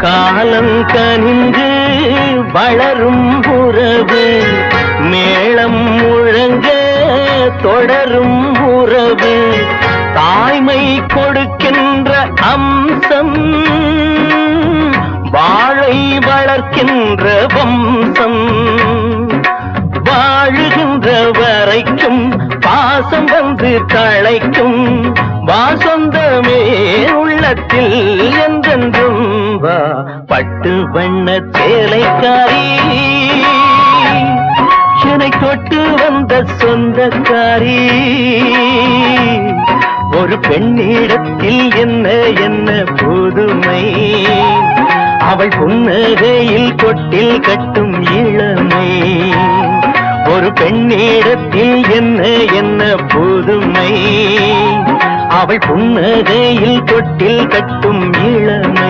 காலம் கனிந்து வளரும் உறவு மேளம் முழங்க தொடரும் உறவு தாய்மை கொடுக்கின்ற அம்சம் வாழை வளர்க்கின்ற வம்சம் வாழுகின்ற வரைக்கும் பாசம் வந்து தழைக்கும் வாசந்தமே உள்ளத்தில் என்றென்றும் வா பட்டு வண்ண சேலைக்காரி என்னை தொட்டு வந்த சொந்தக்காரி ஒரு பெண்ணிடத்தில் என்ன என்ன புதுமை அவள் புன்னகையில் தொட்டில் கட்டும் இளமை ஒரு பெண்ணிடத்தில் என்ன என்ன புதுமை அவள் புன்னகையில் தொட்டில் கட்டும் இளமை